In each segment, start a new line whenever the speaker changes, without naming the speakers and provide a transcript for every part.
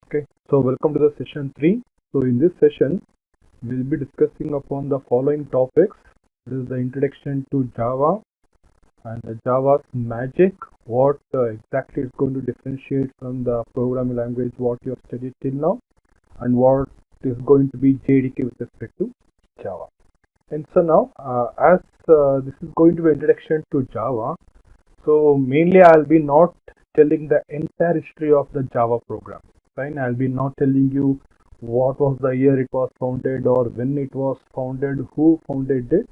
Okay, so welcome to the session 3. So in this session, we'll be discussing upon the following topics. This is the introduction to Java and the Java's magic, what exactly is going to differentiate from the programming language what you have studied till now, and what is going to be JDK with respect to Java. And so now, as this is going to be introduction to Java, so mainly I'll be not telling the entire history of the Java program. Fine, I'll be not telling you what was the year it was founded or when it was founded, who founded it.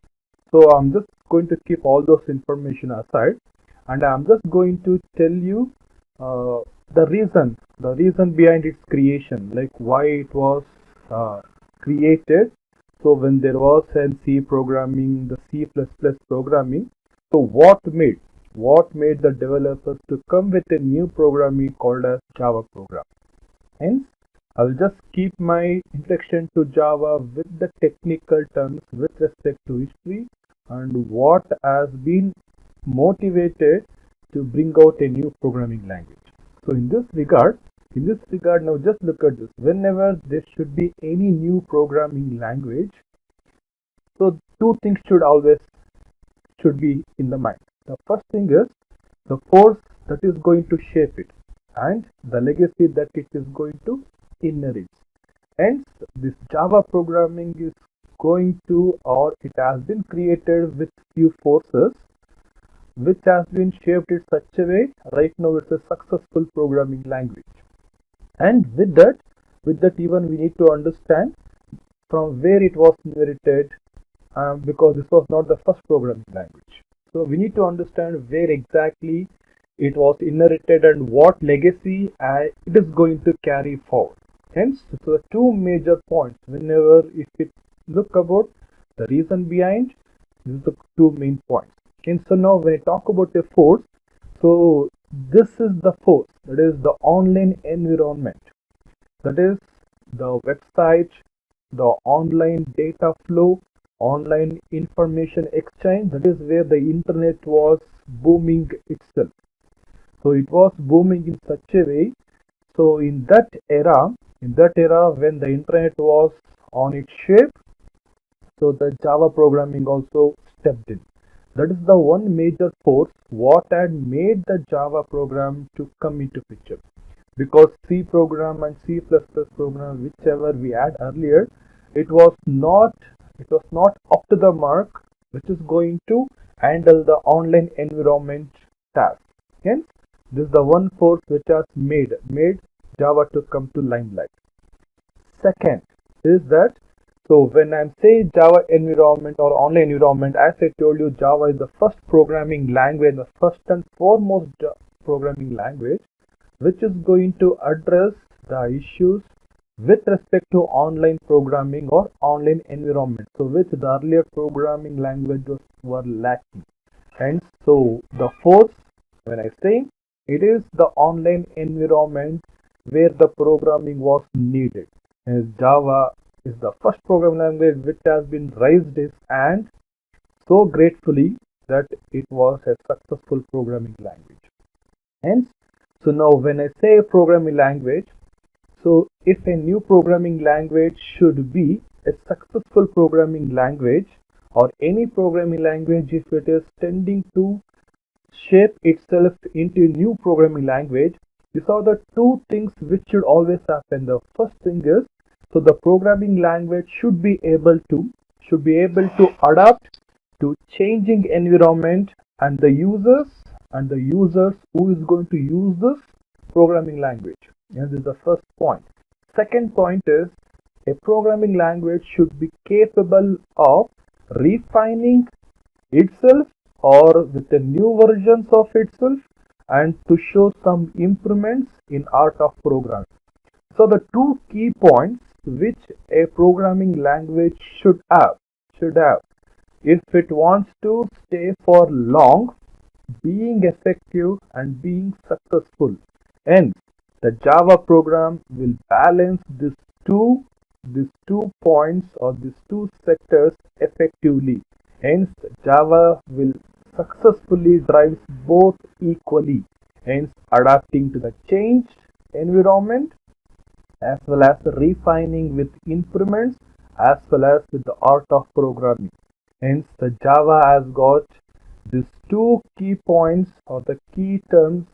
So I'm just going to keep all those information aside, and I'm just going to tell you uh, the reason behind its creation, like why it was created. So when there was an C programming, the C++ programming, so what made the developers to come with a new programming called as Java program. Hence, I'll just keep my introduction to Java with the technical terms with respect to history and what has been motivated to bring out a new programming language. So in this regard, now just look at this. Whenever there should be any new programming language, so two things should be in the mind. The first thing is the force that is going to shape it and the legacy that it is going to inherit. Hence, this Java programming is going to, or it has been created with few forces which has been shaped in such a way right now it's a successful programming language. And with that even we need to understand from where it was inherited, because this was not the first programming language. So we need to understand where exactly it was inherited and what legacy it is going to carry forward. Hence, so the two major points whenever if we look about the reason behind, these are the two main points. And so now when I talk about a force, so this is the force, that is the online environment, that is the website, the online data flow, online information exchange, that is where the internet was booming itself. So it was booming in such a way. So in that era when the internet was on its shape, so the Java programming also stepped in. That is the one major force what had made the Java program to come into picture. Because C program and C++ program, whichever we had earlier, it was not up to the mark, which is going to handle the online environment task. Hence, this is the one force which has made Java to come to limelight. Second is that, so when I'm saying Java environment or online environment, as I told you, Java is the first programming language, the first and foremost programming language, which is going to address the issues with respect to online programming or online environment, so which the earlier programming languages were lacking. Hence, so the fourth, when I say it is the online environment where the programming was needed, as Java is the first programming language which has been raised and so gratefully that it was a successful programming language. Hence, so now when I say programming language, so if a new programming language should be a successful programming language, or any programming language if it is tending to shape itself into a new programming language, these are the two things which should always happen. The first thing is, so the programming language should be able to adapt to changing environment and the users who is going to use this programming language. And this is the first point. Second point is a programming language should be capable of refining itself or with the new versions of itself and to show some improvements in art of programming. So the two key points which a programming language should have if it wants to stay for long, being effective and being successful. Hence, the Java program will balance these two points or these two sectors effectively. Hence, Java will successfully drive both equally. Hence, adapting to the changed environment as well as refining with improvements, as well as with the art of programming. Hence, the Java has got these two key points or the key terms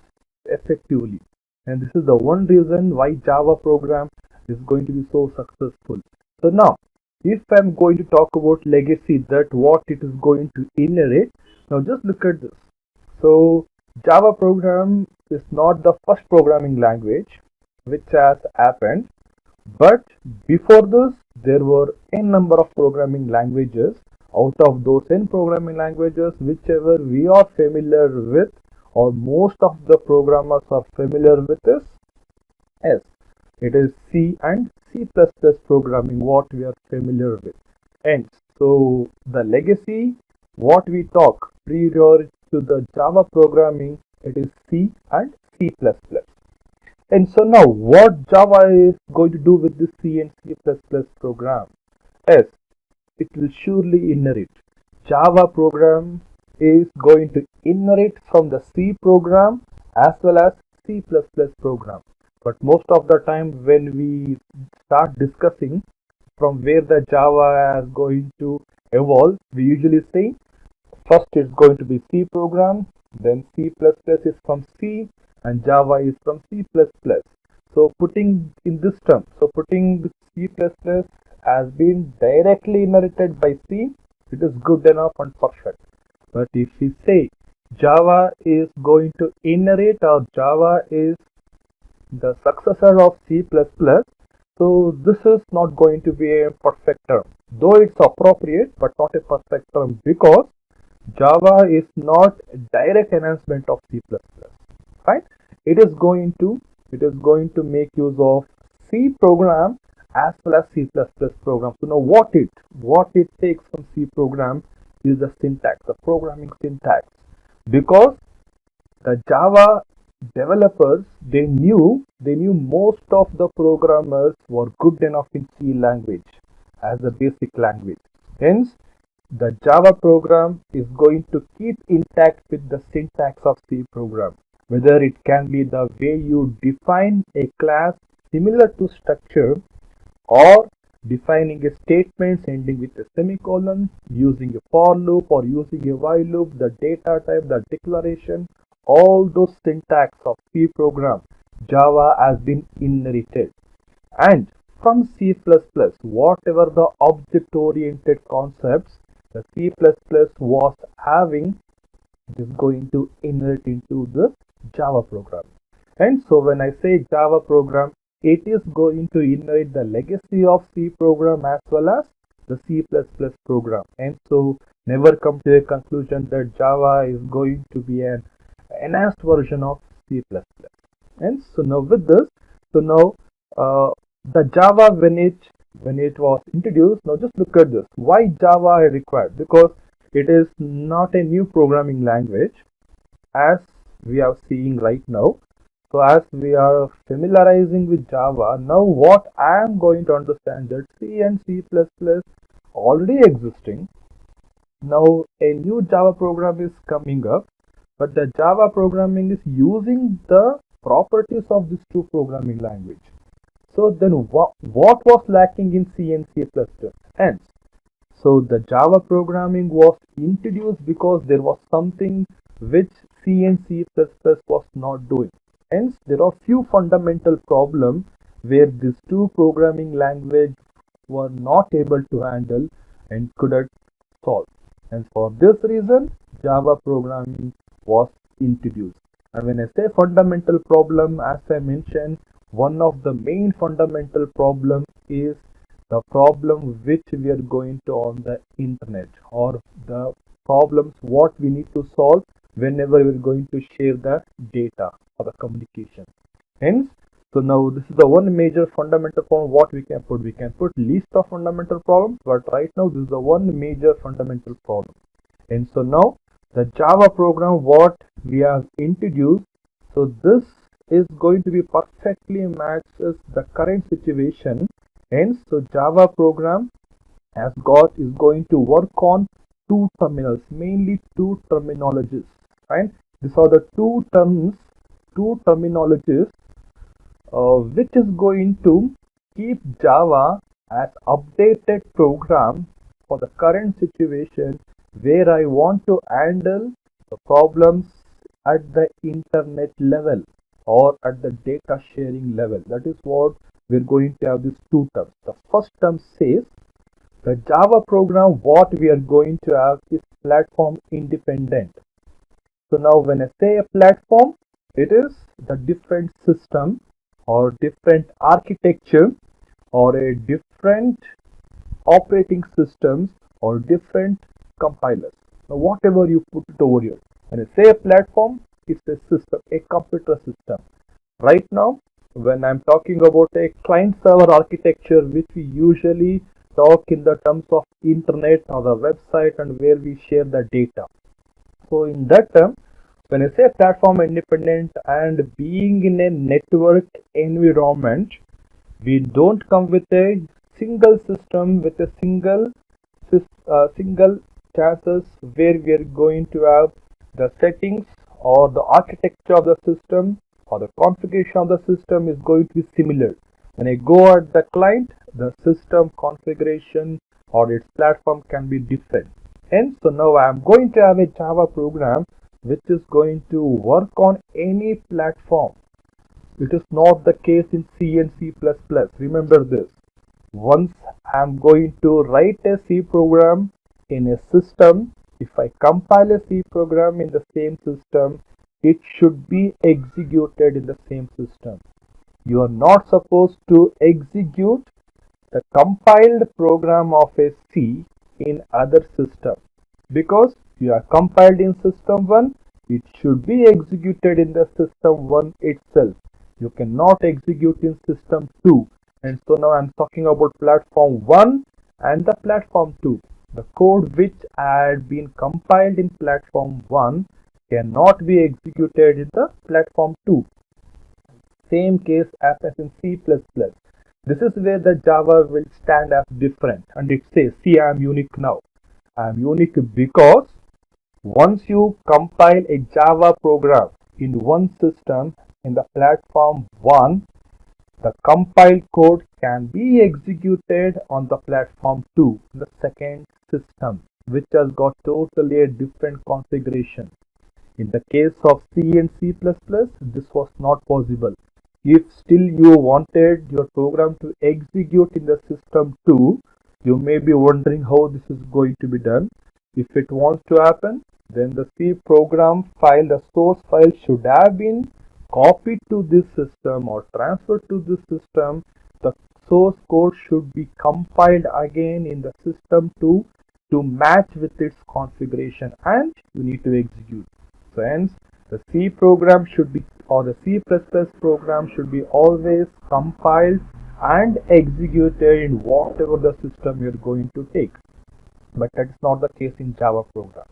effectively. And this is the one reason why Java program is going to be so successful. So now, if I'm going to talk about legacy, that what it is going to inherit, now just look at this. So Java program is not the first programming language which has happened, but before this there were n number of programming languages. Out of those n programming languages, whichever we are familiar with or most of the programmers are familiar with is S. It is C and C++ programming what we are familiar with. And so the legacy, what we talk prior to the Java programming, it is C and C++. And so now what Java is going to do with this C and C++ program? Yes, it will surely inherit. Java program is going to inherit from the C program as well as C++ program. But most of the time when we start discussing from where the Java is going to evolve, we usually say first it's going to be C program, then C++ is from C, and Java is from C++. So putting in this term, so putting C++ has been directly inherited by C, it is good enough and perfect. But if we say Java is going to inherit or Java is the successor of C++, so this is not going to be a perfect term. Though it's appropriate, but not a perfect term, because Java is not a direct enhancement of C++. Right? It is going to make use of C program as well as C++ program. So now what it takes from C program is the syntax, the programming syntax, because the Java developers, they knew most of the programmers were good enough in C language as a basic language. Hence, the Java program is going to keep intact with the syntax of C program. Whether it can be the way you define a class similar to structure, or defining a statement ending with a semicolon, using a for loop or using a while loop, the data type, the declaration, all those syntax of C program, Java has been inherited. And from C++, whatever the object-oriented concepts the C++ was having, it is going to inherit into the Java program. And so when I say Java program, it is going to inherit the legacy of C program as well as the C++ program. And so never come to a conclusion that Java is going to be an enhanced version of C++. And so now with this, so now the Java, when it was introduced, now just look at this. Why Java is required? Because it is not a new programming language as we are seeing right now. So as we are familiarizing with Java, now what I am going to understand that C and C++ already existing. Now a new Java program is coming up, but the Java programming is using the properties of these two programming language. So then what was lacking in C and C++? Hence, so the Java programming was introduced because there was something which C and C++ was not doing. Hence, there are few fundamental problems where these two programming languages were not able to handle and couldn't solve. And for this reason, Java programming was introduced. And when I say fundamental problem, as I mentioned, one of the main fundamental problem is the problem which we are going to on the internet, or the problems what we need to solve whenever we're going to share the data or the communication. Hence, so now this is the one major fundamental problem what we can put. We can put list of fundamental problems, but right now this is the one major fundamental problem. And so now the Java program what we have introduced, so this is going to be perfectly matches the current situation. Hence, so Java program is going to work on two terminals, mainly two terminologies. Right? These are the two terminologies which is going to keep Java as updated program for the current situation where I want to handle the problems at the internet level or at the data sharing level. That is what we're going to have these two terms. The first term says the Java program what we are going to have is platform independent. So now when I say a platform, it is the different system or different architecture or a different operating systems or different compilers. Now whatever you put it over here. When I say a platform, it's a system, a computer system. Right now, when I'm talking about a client server architecture, which we usually talk in the terms of internet or the website and where we share the data. So in that term, when I say platform independent and being in a network environment, we don't come with a single system with a single chances where we are going to have the settings or the architecture of the system or the configuration of the system is going to be similar. When I go at the client, the system configuration or its platform can be different. And so now I am going to have a Java program which is going to work on any platform. It is not the case in C and C++. Remember this. Once I am going to write a C program in a system, if I compile a C program in the same system, it should be executed in the same system. You are not supposed to execute the compiled program of a C in other system, because you are compiled in system 1, it should be executed in the system 1 itself. You cannot execute in system 2. And so now I'm talking about platform 1 and the platform 2. The code which had been compiled in platform 1 cannot be executed in the platform 2. Same case happens in C++. This is where the Java will stand as different, and it says, see, I am unique now. I am unique because once you compile a Java program in one system in the platform 1, the compiled code can be executed on the platform 2, the second system, which has got totally a different configuration. In the case of C and C++, this was not possible. If still you wanted your program to execute in the system 2, you may be wondering how this is going to be done. If it wants to happen, then the C program file, the source file should have been copied to this system or transferred to this system. The source code should be compiled again in the system 2 to match with its configuration, and you need to execute. So hence the C program should be, or the C++ program should be always compiled and executed in whatever the system you're going to take. But that is not the case in Java program.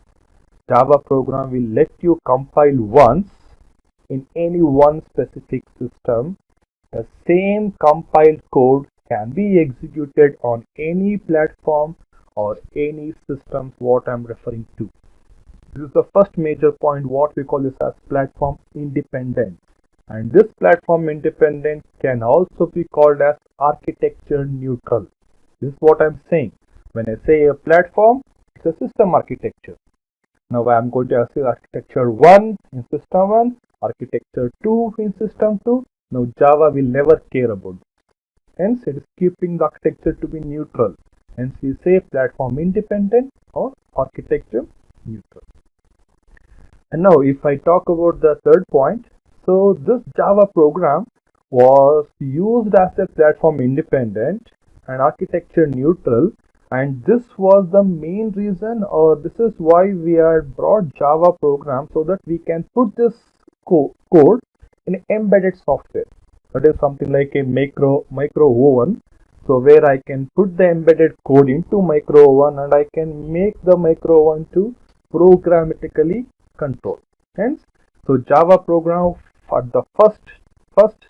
Java program will let you compile once in any one specific system. The same compiled code can be executed on any platform or any systems what I'm referring to. This is the first major point, what we call this as platform independent. And this platform independent can also be called as architecture neutral. This is what I'm saying. When I say a platform, it's a system architecture. Now I am going to say architecture 1 in system 1, architecture 2 in system 2. Now Java will never care about this. Hence it is keeping the architecture to be neutral. Hence we say platform independent or architecture neutral. And now if I talk about the third point, so this Java program was used as a platform independent and architecture neutral, and this was the main reason, or this is why we had brought Java program, so that we can put this code in embedded software. That is something like a micro oven. So where I can put the embedded code into micro oven and I can make the micro oven to programmatically control. Hence, so Java program for the first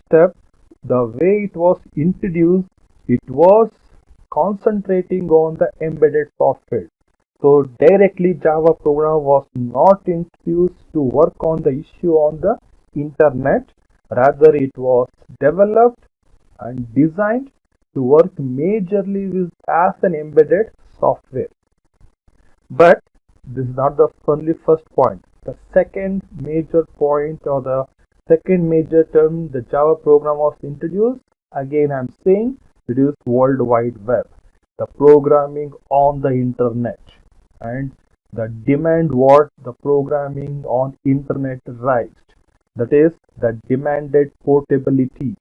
step, the way it was introduced, it was concentrating on the embedded software. So directly Java program was not introduced to work on the issue on the internet. Rather, it was developed and designed to work majorly with as an embedded software. But this is not the only first point. The second major point, or the second major term the Java program was introduced, again I'm saying it is World Wide Web, the programming on the internet, and the demand what the programming on internet raised. That is, the demanded portability.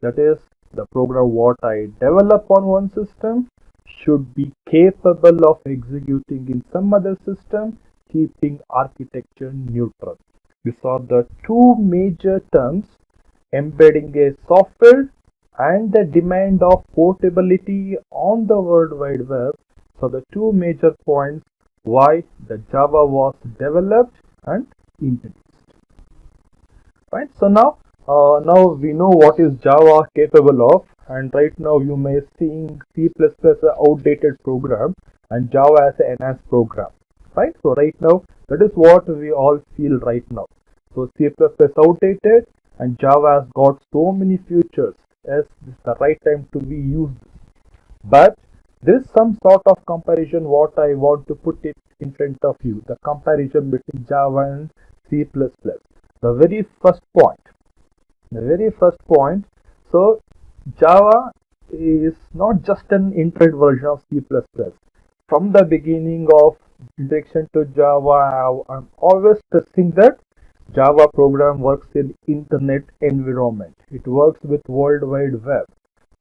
That is, the program what I develop on one system should be capable of executing in some other system, keeping architecture neutral. These are the two major terms: embedding a software and the demand of portability on the World Wide Web. So the two major points why the Java was developed and introduced. Right. So now we know what is Java capable of, and right now you may seeing C++ as an outdated program and Java as an enhanced program. Right. So right now that is what we all feel right now. So C++ outdated and Java has got so many features. Yes, this is the right time to be used. But there is some sort of comparison what I want to put it in front of you. The comparison between Java and C++. The very first point. So Java is not just an internet version of C++. From the beginning of introduction to Java, I'm always stressing that Java program works in internet environment. It works with World Wide Web.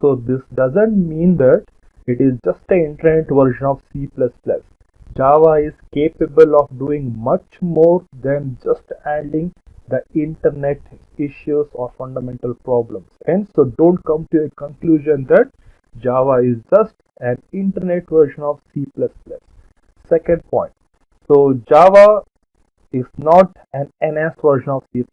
So this doesn't mean that it is just an internet version of C++. Java is capable of doing much more than just handling the internet issues or fundamental problems. And so don't come to a conclusion that Java is just an internet version of C++. Second point. So Java is not an enhanced version of C++.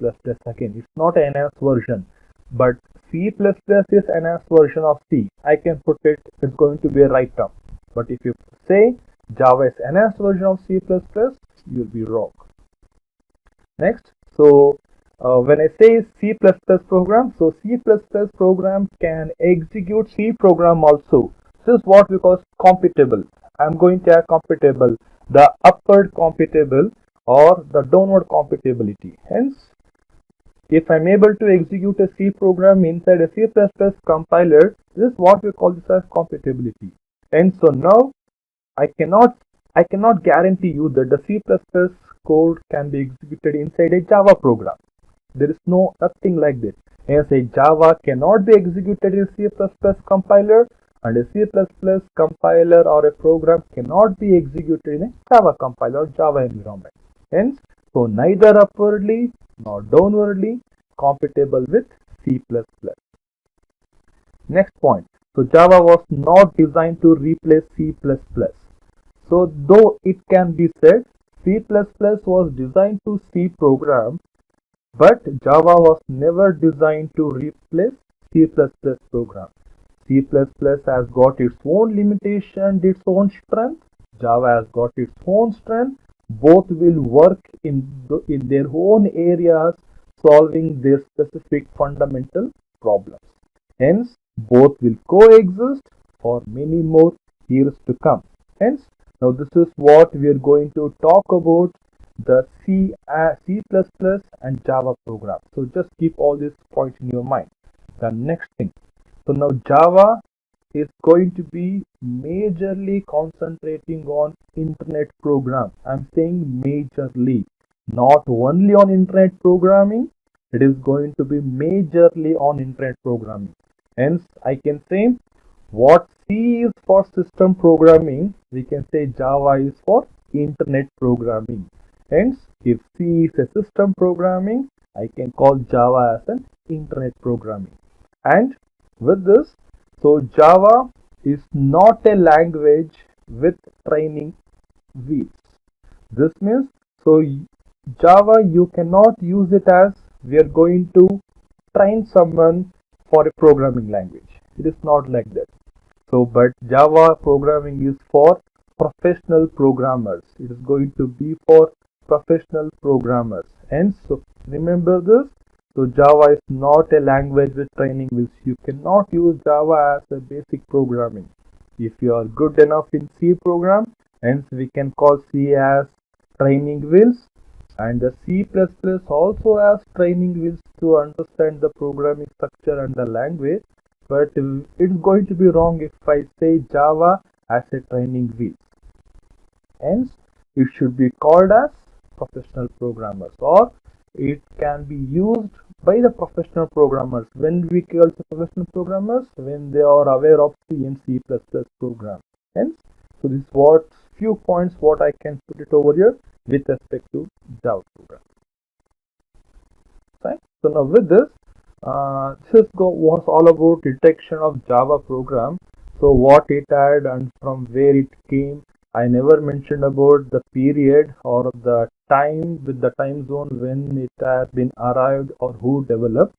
Again, it's not an enhanced version, but C++ is enhanced version of C. I can put it, it's going to be a right term. But if you say Java is enhanced version of C++, you'll be wrong. Next, so when I say C++ program, so C++ program can execute C program also. This is what we call compatible. I'm going to have compatible, the upward compatible or the downward compatibility. Hence, if I'm able to execute a C program inside a C++ compiler, this is what we call this as compatibility. And so now I cannot guarantee you that the C++ code can be executed inside a Java program. There is nothing like this. Hence, a Java cannot be executed in C++ compiler, and a C++ compiler or a program cannot be executed in a Java compiler or Java environment. Hence, so neither upwardly nor downwardly compatible with C++. Next point. So Java was not designed to replace C++. So though it can be said C++ was designed to C program, but Java was never designed to replace C++ program. C++ has got its own limitation, its own strength. Java has got its own strength. Both will work in their own areas, solving their specific fundamental problems. Hence, both will coexist for many more years to come. Hence, now this is what we are going to talk about, the C++ and Java program. So just keep all these points in your mind. The next thing. So now Java is going to be majorly concentrating on internet program. I'm saying majorly, not only on internet programming. It is going to be majorly on internet programming. Hence, I can say what C is for system programming, we can say Java is for internet programming. Hence, if C is a system programming, I can call Java as an internet programming. And with this, so Java is not a language with training wheels. This means, so Java, you cannot use it as we are going to train someone for a programming language. It is not like that. So, but Java programming is for professional programmers. It is going to be for professional programmers. And so remember this. So Java is not a language with training wheels. You cannot use Java as a basic programming. If you are good enough in C program, hence we can call C as training wheels, and the C++ also has training wheels to understand the programming structure and the language, but it's going to be wrong if I say Java as a training wheels. Hence, it should be called as professional programmers, or it can be used by the professional programmers. When we call the professional programmers, when they are aware of C and C++ program. Hence, so this is what few points what I can put it over here with respect to Java program. Right? So now with this, this was all about detection of Java program. So what it had and from where it came. I never mentioned about the period or the time with the time zone when it has been arrived or who developed.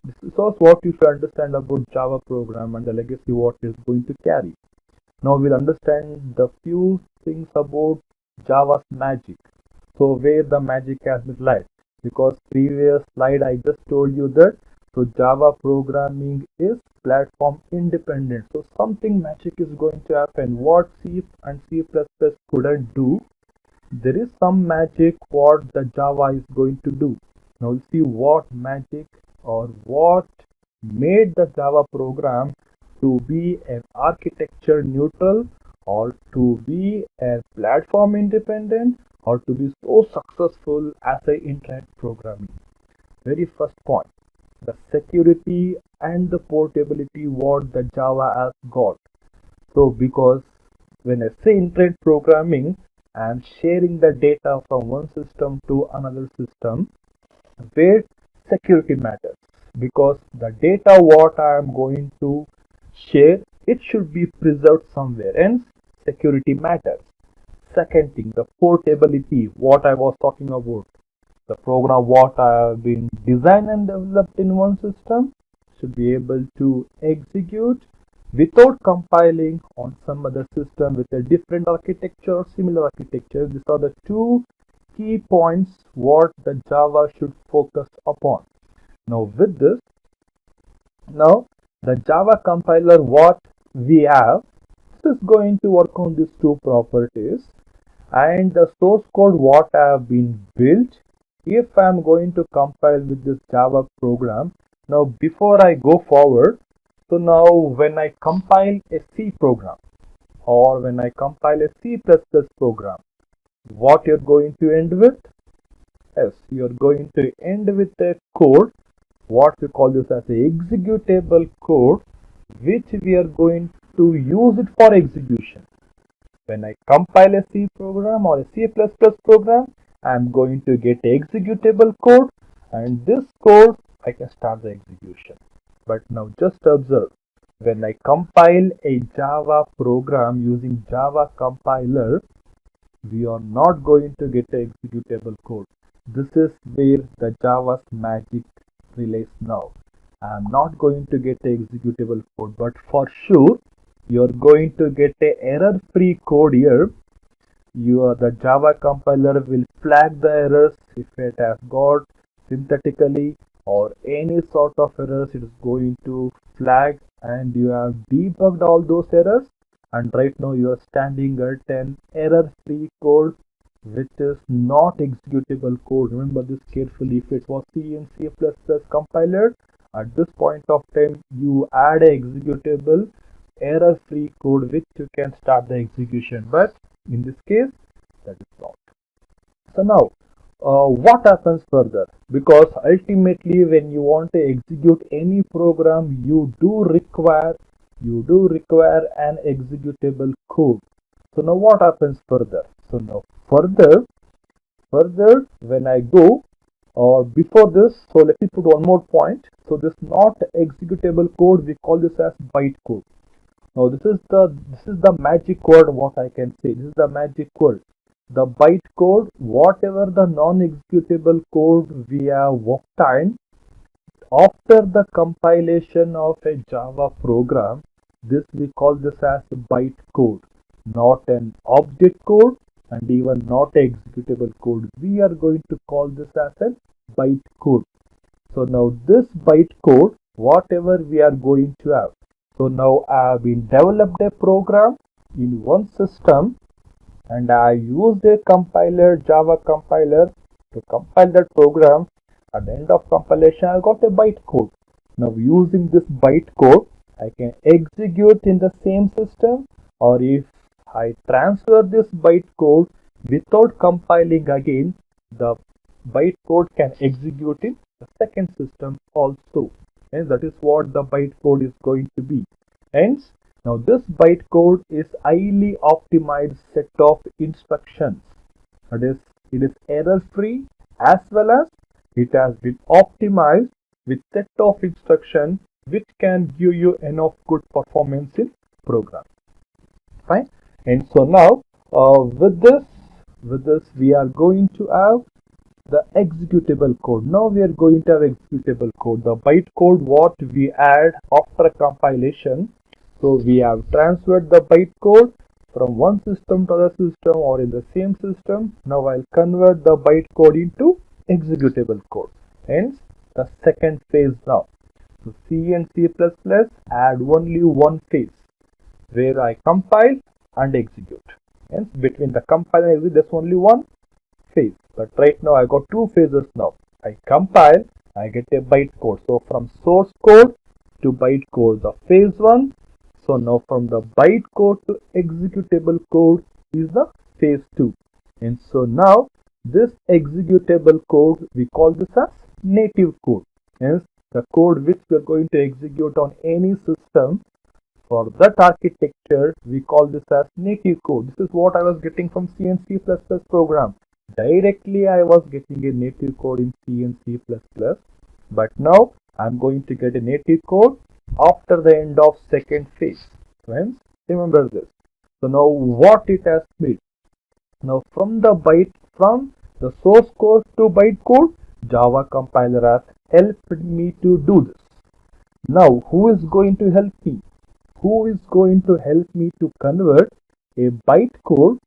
This is also what you should understand about Java program and the legacy what is going to carry. Now we'll understand the few things about Java's magic. So where the magic has been lied, because previous slide I just told you that so Java programming is platform independent. So something magic is going to happen. What C and C++ couldn't do, there is some magic what the Java is going to do. Now we'll see what magic or what made the Java program to be an architecture neutral or to be a platform independent or to be so successful as a internet programming. Very first point, the security and the portability what the Java has got. So because when I say internet programming, I am sharing the data from one system to another system where security matters, because the data what I am going to share, it should be preserved somewhere, hence security matters. Second thing, the portability, what I was talking about. The program what I have been designed and developed in one system should be able to execute without compiling on some other system with a different architecture or similar architecture. These are the two key points what the Java should focus upon. Now with this, now the Java compiler what we have, this is going to work on these two properties, and the source code what I have been built. If I am going to compile with this Java program, now before I go forward, so now when I compile a C program or when I compile a C++ program, what you're going to end with? Yes, you're going to end with a code, what we call this as a executable code, which we are going to use it for execution. When I compile a C program or a C++ program, I am going to get executable code, and this code I can start the execution. But now just observe, when I compile a Java program using Java compiler, we are not going to get the executable code. This is where the Java's magic relays now. I am not going to get the executable code, but for sure you are going to get a error-free code here. The Java compiler will flag the errors if it has got synthetically or any sort of errors. It is going to flag, and you have debugged all those errors, and right now you are standing at an error-free code which is not executable code. Remember this carefully. If it was C and C++ compiler, at this point of time you add a executable error-free code which you can start the execution, but in this case that is not. So now what happens further? Because ultimately when you want to execute any program, you do require an executable code. So now what happens further? So now further when I go, or before this, so let me put one more point. So this not executable code, we call this as bytecode. Now this is the magic word what I can say. This is the magic word. The bytecode, whatever the non-executable code we have obtained after the compilation of a Java program, this we call this as bytecode, not an object code and even not executable code. We are going to call this as a bytecode. So now this bytecode, whatever we are going to have. So now I have been developed a program in one system, and I used a compiler, Java compiler, to compile that program. At the end of compilation, I got a bytecode. Now using this bytecode, I can execute in the same system, or if I transfer this bytecode without compiling again, the bytecode can execute in the second system also. And that is what the bytecode is going to be. Hence, now this bytecode is highly optimized set of instructions. That is, it is error free, as well as it has been optimized with set of instructions which can give you enough good performance in program. Fine. And so now with this we are going to have the executable code. Now we are going to have executable code, the bytecode what we add after compilation. So we have transferred the bytecode from one system to other system or in the same system. Now I'll convert the bytecode into executable code. Hence the second phase now. So C and C++ add only one phase where I compile and execute. Hence between the compile and execute there's only one phase. But right now I got two phases now. I compile, I get a bytecode. So from source code to bytecode, the phase one. So now from the bytecode to executable code is the phase 2. And so now this executable code, we call this as native code. Hence the code which we are going to execute on any system, for that architecture we call this as native code. This is what I was getting from C and C++ program. Directly I was getting a native code in C and C++, but now I'm going to get a native code after the end of second phase. Friends, remember this. So now what it has made. Now from the source code to bytecode, Java compiler has helped me to do this. Now who is going to help me? Who is going to help me to convert a bytecode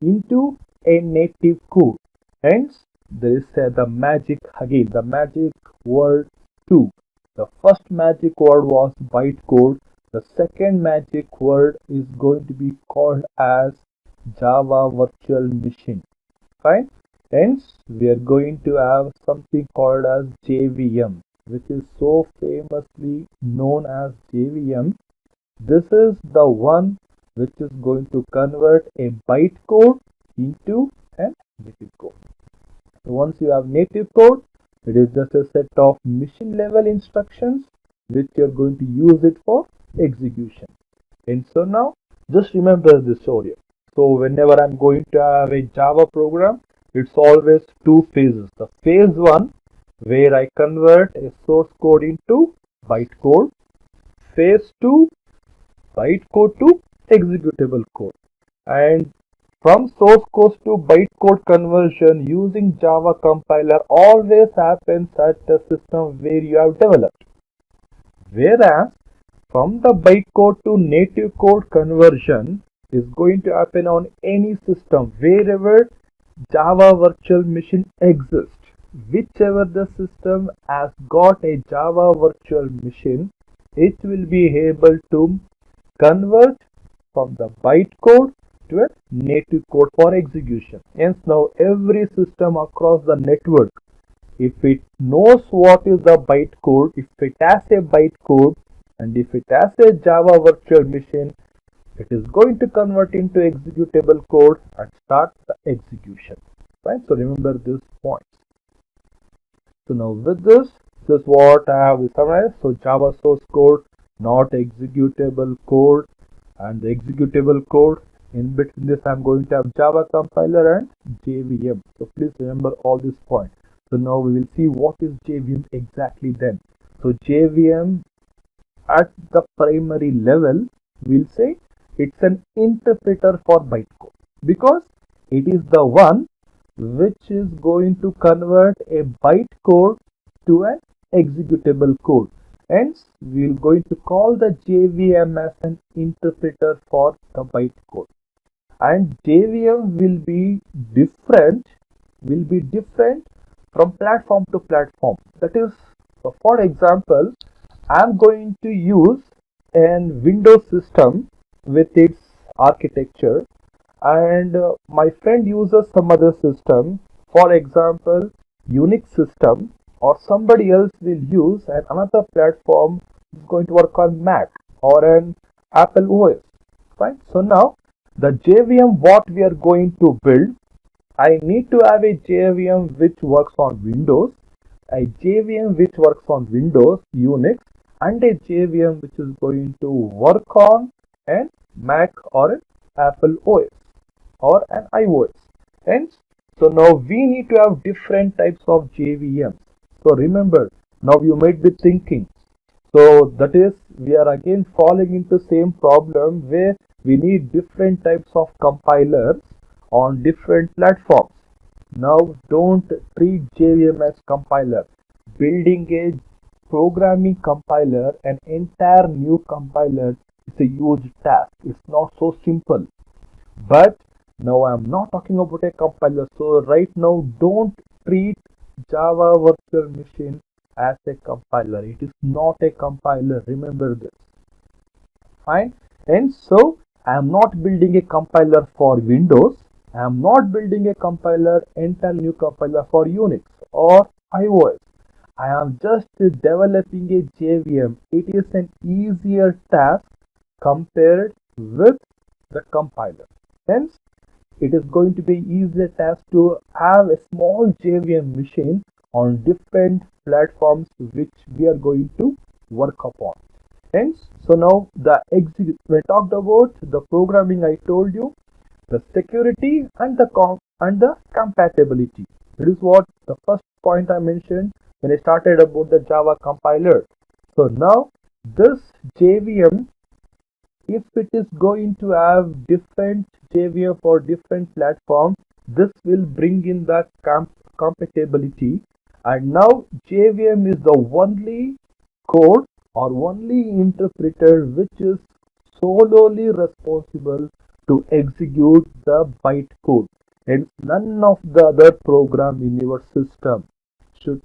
into a native code? Hence there is the magic again, the magic word 2. The first magic word was bytecode. The second magic word is going to be called as Java Virtual Machine. Fine. Hence we are going to have something called as JVM, which is so famously known as JVM. This is the one which is going to convert a bytecode into a native code. So once you have native code, it is just a set of machine level instructions which you are going to use it for execution. And so now just remember this story. So whenever I'm going to have a Java program, it's always two phases. The phase 1 where I convert a source code into bytecode. Phase 2, bytecode to executable code. And from source code to bytecode conversion using Java compiler always happens at the system where you have developed. Whereas from the bytecode to native code conversion is going to happen on any system wherever Java Virtual Machine exists. Whichever the system has got a Java Virtual Machine, it will be able to convert from the bytecode to a native code for execution. Hence now every system across the network, if it knows what is the bytecode, if it has a bytecode and if it has a Java Virtual Machine, it is going to convert into executable code and start the execution. Right? So remember this point. So now with this is what I have summarized. So Java source code, not executable code, and the executable code. In between this I'm going to have Java compiler and JVM. So please remember all these points. So now we will see what is JVM exactly then. So JVM at the primary level, we'll say it's an interpreter for bytecode, because it is the one which is going to convert a bytecode to an executable code. Hence we are going to call the JVM as an interpreter for the bytecode. And JVM will be different from platform to platform. That is, So for example, I'm going to use an Windows system with its architecture, and my friend uses some other system, for example Unix system, or somebody else will use another platform is going to work on Mac or an Apple OS. Fine. So now the JVM what we are going to build, I need to have a JVM which works on Windows, a JVM which works on Windows, Unix, and a JVM which is going to work on an Mac or an Apple OS or an iOS. Hence, so now we need to have different types of JVMs. So remember, now you might be thinking, so that is, we are again falling into same problem where we need different types of compilers on different platforms. Now don't treat JVM as compiler. Building a programming compiler, an entire new compiler, is a huge task. It's not so simple. But now I'm not talking about a compiler. So right now don't treat Java virtual machine as a compiler. It is not a compiler. Remember this. Fine. And so I am not building a compiler for Windows. I am not building a compiler, entire new compiler for Unix or iOS. I am just developing a JVM. It is an easier task compared with the compiler. Hence, it is going to be easier task to have a small JVM machine on different platforms which we are going to work upon. Hence, so now we talked about the programming. I told you the security and the compatibility. It is what the first point I mentioned when I started about the Java compiler. So now this JVM, if it is going to have different JVM for different platforms, this will bring in the compatibility. And now JVM is the only code or only interpreter which is solely responsible to execute the bytecode. Hence, none of the other program in your system should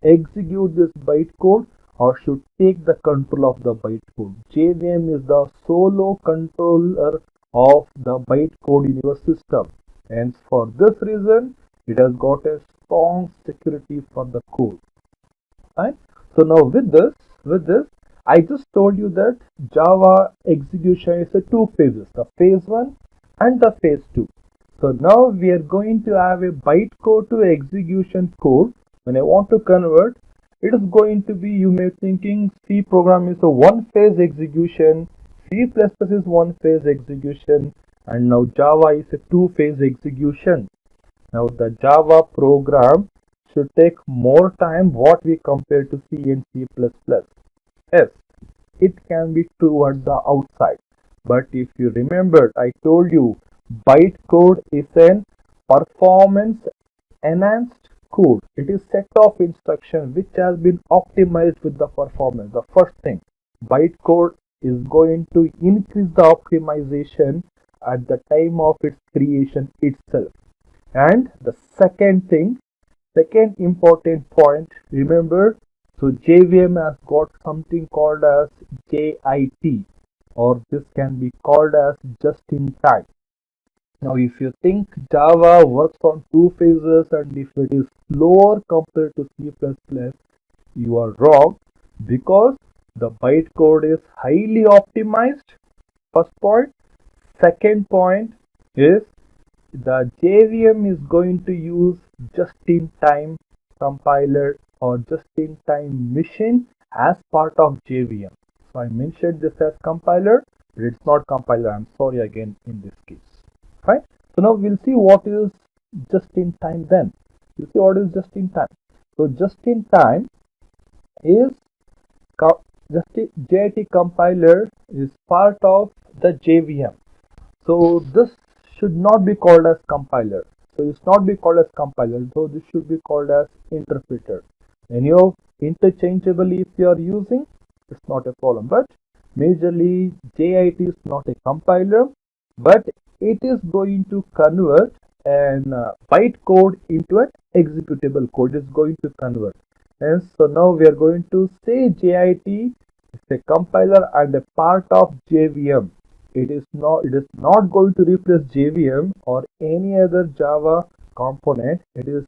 execute this bytecode or should take the control of the bytecode. JVM is the solo controller of the bytecode in your system. Hence, for this reason, it has got a strong security for the code. Right? So now with this, I just told you that Java execution is a two phases, the phase 1 and the phase 2. So now we are going to have a bytecode to execution code. When I want to convert, it is going to be, you may be thinking C program is a one phase execution, C++ is one phase execution, and now Java is a two phase execution. Now the Java program should take more time what we compare to C and C++. Yes, it can be true at the outside, but if you remember, I told you bytecode is an performance enhanced code. It is set of instruction which has been optimized with the performance. The first thing, bytecode is going to increase the optimization at the time of its creation itself. And the second thing, second important point, remember, so JVM has got something called as JIT, or this can be called as just in time. Now if you think Java works on two phases and if it is slower compared to C++, you are wrong, because the bytecode is highly optimized. First point. Second point is the JVM is going to use just-in-time compiler or just-in-time machine as part of JVM. So I mentioned this as compiler, but it's not compiler. I'm sorry again in this case. Right? So now we'll see what is just-in-time then. You see what is just-in-time. So just-in-time is JIT compiler is part of the JVM. So this should not be called as compiler. So it's not be called as compiler, so this should be called as interpreter. And you interchangeably if you are using, it's not a problem. But majorly JIT is not a compiler, but it is going to convert an bytecode into an executable code. It's going to convert. And so now we are going to say JIT is a compiler and a part of JVM. It is not going to replace JVM or any other Java component. It is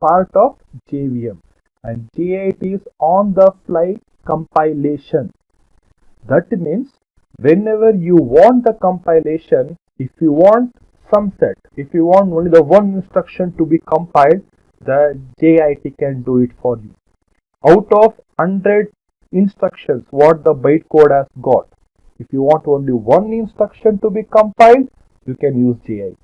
part of JVM, and JIT is on the fly compilation. That means whenever you want the compilation, if you want some set, if you want only the one instruction to be compiled, the JIT can do it for you. Out of 100 instructions what the bytecode has got, if you want only one instruction to be compiled, you can use JIT.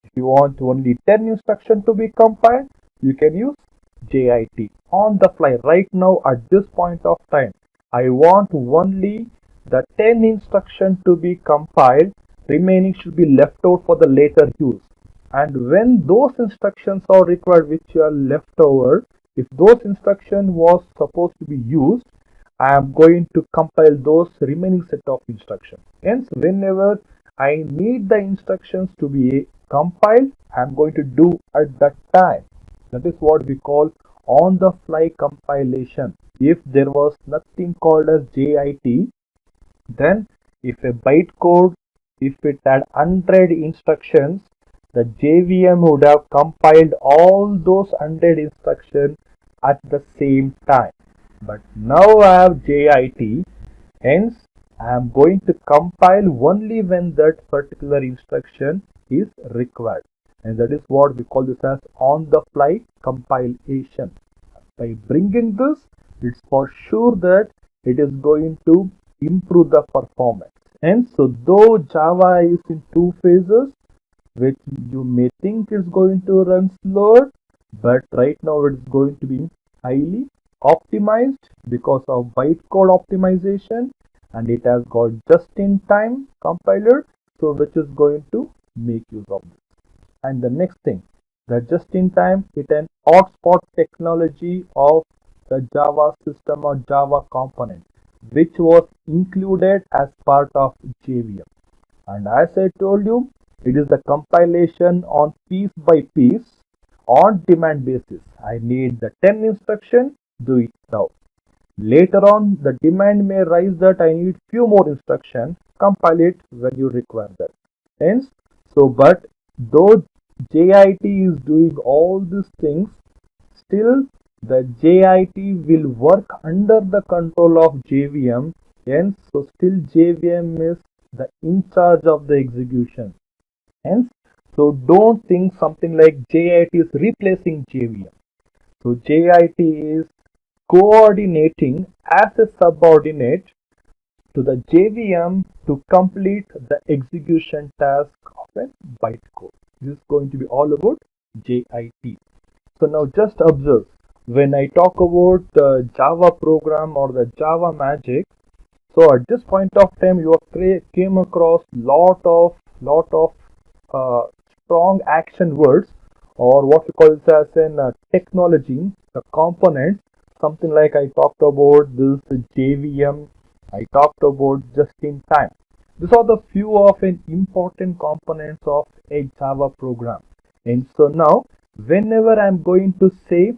If you want only 10 instructions to be compiled, you can use JIT on the fly. Right now at this point of time, I want only the 10 instructions to be compiled, remaining should be left out for the later use. And when those instructions are required which are left over, if those instructions was supposed to be used, I am going to compile those remaining set of instructions. Hence, whenever I need the instructions to be compiled, I am going to do at that time. That is what we call on the fly compilation. If there was nothing called as JIT, then if a bytecode, if it had 100 instructions, the JVM would have compiled all those 100 instructions at the same time. But now I have JIT, hence I am going to compile only when that particular instruction is required. And that is what we call this as on the fly compilation. By bringing this, it's for sure that it is going to improve the performance. And so though Java is in two phases, which you may think is going to run slower, but right now it's going to be highly optimized because of bytecode optimization, and it has got just-in-time compiler, so which is going to make use of this. And the next thing, the just-in-time, it an hotspot technology of the Java system or Java component, which was included as part of JVM. And as I told you, it is the compilation on piece by piece on demand basis. I need the 10 instruction, do it now. Later on, the demand may rise that I need few more instructions, compile it when you require that. Hence, but though JIT is doing all these things, still the JIT will work under the control of JVM. Hence, so still JVM is the in charge of the execution. Hence, so don't think something like JIT is replacing JVM. So JIT is coordinating as a subordinate to the JVM to complete the execution task of a bytecode. This is going to be all about JIT. So now just observe, when I talk about the Java program or the Java magic, so at this point of time you came across lot of strong action words, or what we call this as in technology, the components, something like I talked about this JVM, I talked about just in time. These are the few of an important components of a Java program. And so now whenever I'm going to say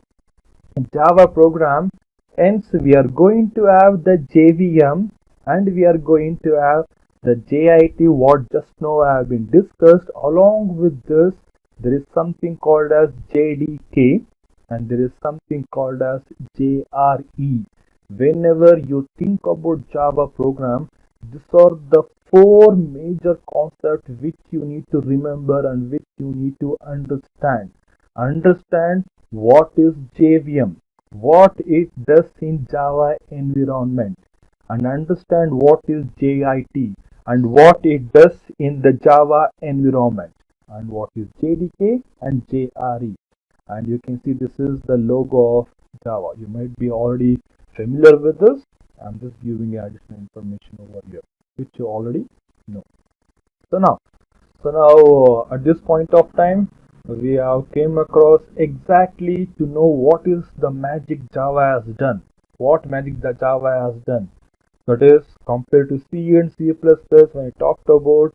Java program, hence we are going to have the JVM and we are going to have the JIT what just now have been discussed. Along with this, there is something called as JDK and there is something called as JRE. Whenever you think about Java program, these are the four major concepts which you need to remember and which you need to understand. Understand what is JVM, what it does in Java environment, and understand what is JIT and what it does in the Java environment, and what is JDK and JRE. And you can see this is the logo of Java. You might be already familiar with this. I'm just giving you additional information over here, which you already know. So now at this point of time, we have came across exactly to know what is the magic Java has done. What magic the Java has done. That is, compared to C and C++, when I talked about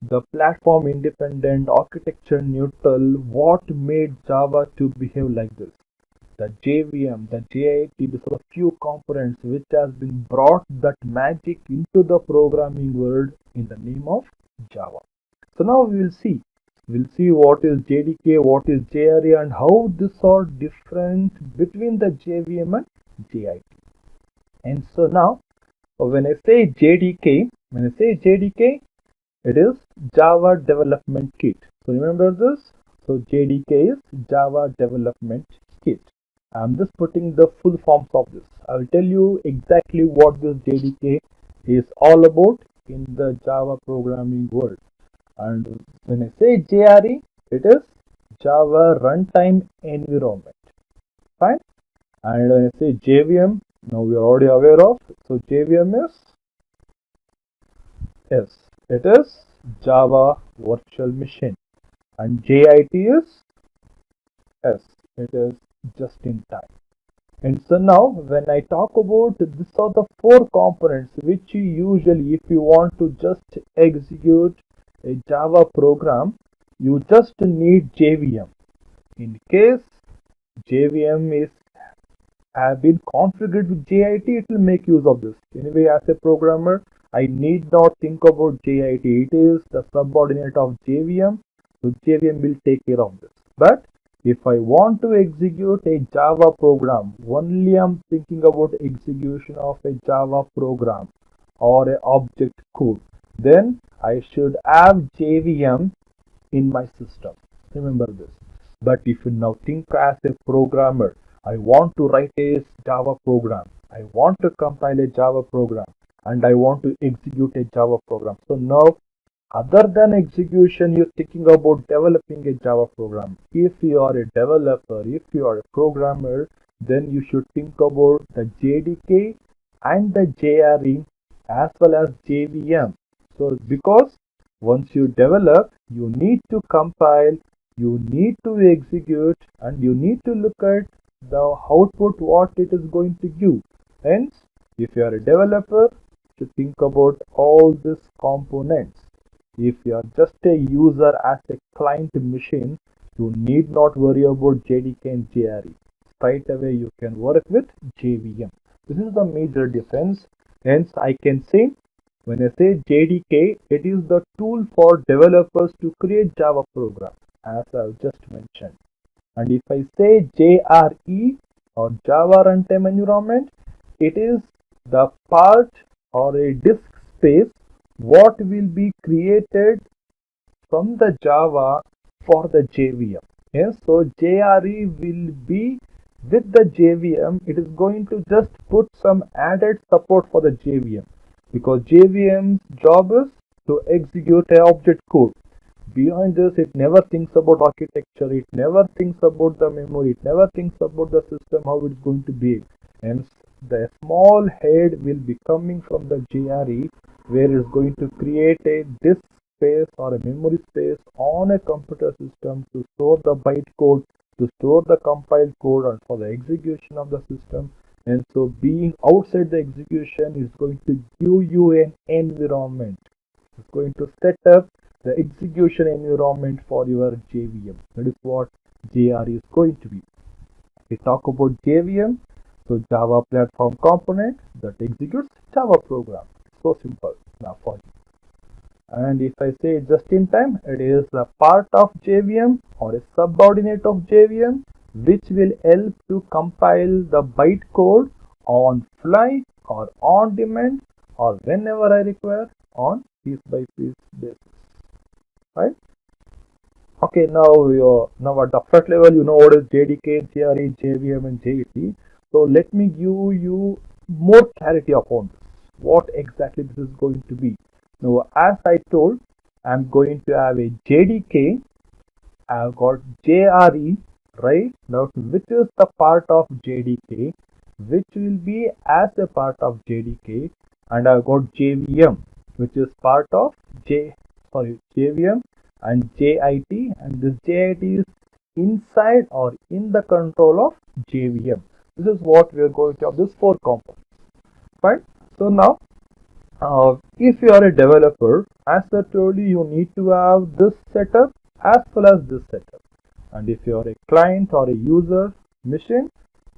the platform independent, architecture neutral, what made Java to behave like this? the JVM, the JIT, these are the few components which has been brought that magic into the programming world in the name of Java. So now we'll see what is JDK, what is JRE, and how these are different between the JVM and JIT. And so now when I say JDK, it is Java Development Kit. So remember this. So JDK is Java Development Kit. I'm just putting the full forms of this. I will tell you exactly what this JDK is all about in the Java programming world. And when I say JRE, it is Java Runtime Environment. Fine. And when I say JVM, now we are already aware of. So JVM is it is Java Virtual Machine, and JIT is it is just in time. And so now when I talk about these are the four components which you usually, if you want to just execute a Java program, you just need JVM. In case JVM is have been configured with JIT, it will make use of this. Anyway, as a programmer, I need not think about JIT. It is the subordinate of JVM, so JVM will take care of this. But if I want to execute a Java program, only I'm thinking about execution of a Java program or a object code, then I should have JVM in my system. Remember this. But if you now think as a programmer, I want to write a Java program, I want to compile a Java program, and I want to execute a Java program. So now, other than execution, you're thinking about developing a Java program. If you are a developer, if you are a programmer, then you should think about the JDK and the JRE as well as JVM. So because once you develop, you need to compile, you need to execute, and you need to look at the output what it is going to give. Hence, if you are a developer, you think about all these components. If you are just a user as a client machine, you need not worry about JDK and JRE. Straight away you can work with JVM. This is the major difference. Hence, I can say when I say JDK, it is the tool for developers to create Java programs, as I've just mentioned. And if I say JRE or Java Runtime Environment, it is the part or a disk space what will be created from the Java for the JVM. Yes, so JRE will be with the JVM. It is going to just put some added support for the JVM, because JVM's job is to execute a object code. Beyond this, it never thinks about architecture, it never thinks about the memory, it never thinks about the system, how it's going to behave. Hence, the small head will be coming from the JRE, where it's going to create a disk space or a memory space on a computer system to store the bytecode, to store the compiled code, and for the execution of the system. And so being outside the execution is going to give you an environment. It's going to set up the execution environment for your JVM. That is what JRE is going to be. We talk about JVM, so Java Platform Component that executes Java program. So simple now for you. And if I say just in time, it is a part of JVM or a subordinate of JVM which will help to compile the bytecode on fly or on demand or whenever I require on piece by piece basis. Right? Okay, now at the first level, you know what is JDK, JRE, JVM, and JIT. So let me give you more clarity upon this. What exactly this is going to be. Now, as I told, I'm going to have a JDK. I've got JRE, right? Now, which is the part of JDK, which will be as a part of JDK, and I've got JVM, which is part of JVM and JIT, and this JIT is inside or in the control of JVM. This is what we are going to have, these four components. Fine. So now, if you are a developer, as I told you, you need to have this setup as well as this setup. And if you are a client or a user machine,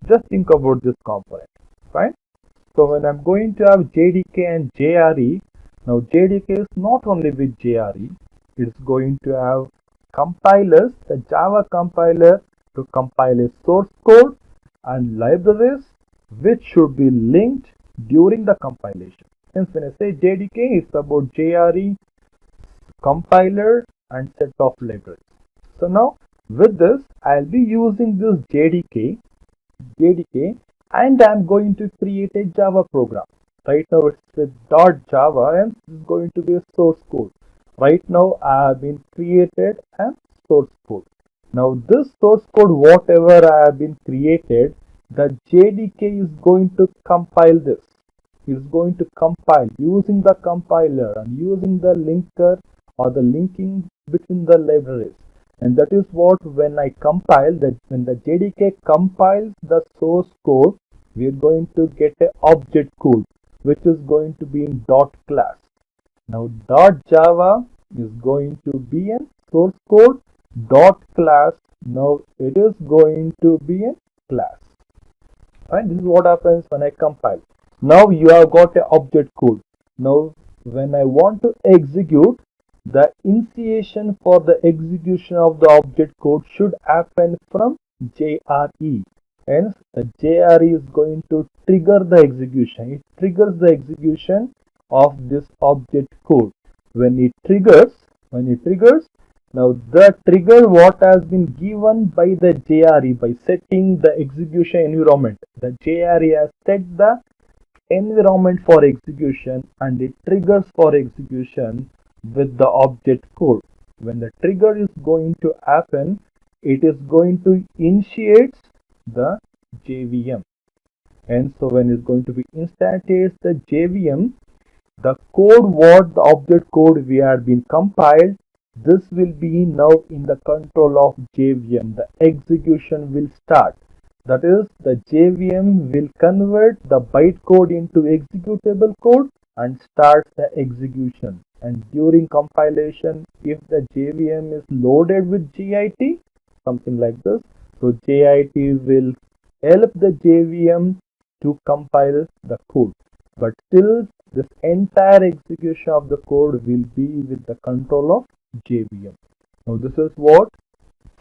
Just think about this component, fine? So when I'm going to have JDK and JRE, now JDK is not only with JRE, it's going to have compilers, the Java compiler to compile a source code and libraries which should be linked during the compilation. Hence when I say JDK, it's about JRE, compiler and set of libraries. So now with this, I'll be using this JDK and I'm going to create a Java program. Right now it's with .java and this is going to be a source code. Right now I have been created a source code. Now this source code, whatever I have been created, the JDK is going to compile this. It is going to compile using the compiler and using the linker or the linking between the libraries. And that is what when I compile that, when the JDK compiles the source code, we are going to get an object code which is going to be in .class. Now .java is going to be a source code, .class, now it is going to be a class. Right? This is what happens when I compile. Now you have got an object code. Now when I want to execute, the initiation for the execution of the object code should happen from JRE. Hence, the JRE is going to trigger the execution. It triggers the execution of this object code. When it triggers, now the trigger what has been given by the JRE by setting the execution environment. The JRE has set the environment for execution and it triggers for execution with the object code. When the trigger is going to happen, it is going to initiate the JVM. And so when it's going to be instantiates the JVM, the code what the object code we had been compiled, this will be now in the control of JVM. The execution will start. That is, the JVM will convert the bytecode into executable code and start the execution. And during compilation, if the JVM is loaded with JIT, something like this, so JIT will help the JVM to compile the code. But still, this entire execution of the code will be with the control of JVM. Now, this is what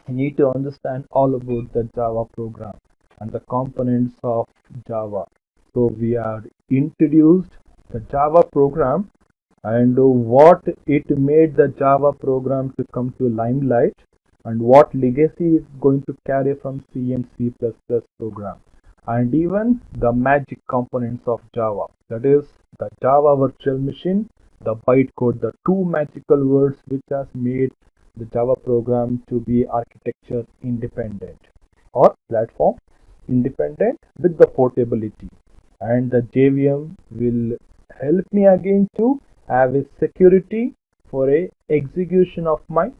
you need to understand all about the Java program and the components of Java. So we are introduced the Java program and what it made the Java program to come to limelight and what legacy is going to carry from C and C++ program, and even the magic components of Java, that is the Java virtual machine, the bytecode, the two magical words which has made the Java program to be architecture independent or platform independent with the portability. And the JVM will help me again to have a security for a execution of my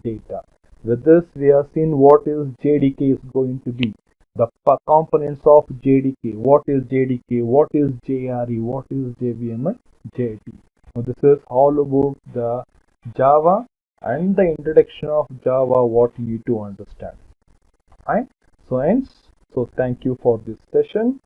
data. With this, we have seen what is JDK is going to be, the components of JDK, what is JDK, what is JRE, what is JVM and JIT. Now this is all about the Java and the introduction of Java, what you need to understand. Right? So hence, so thank you for this session.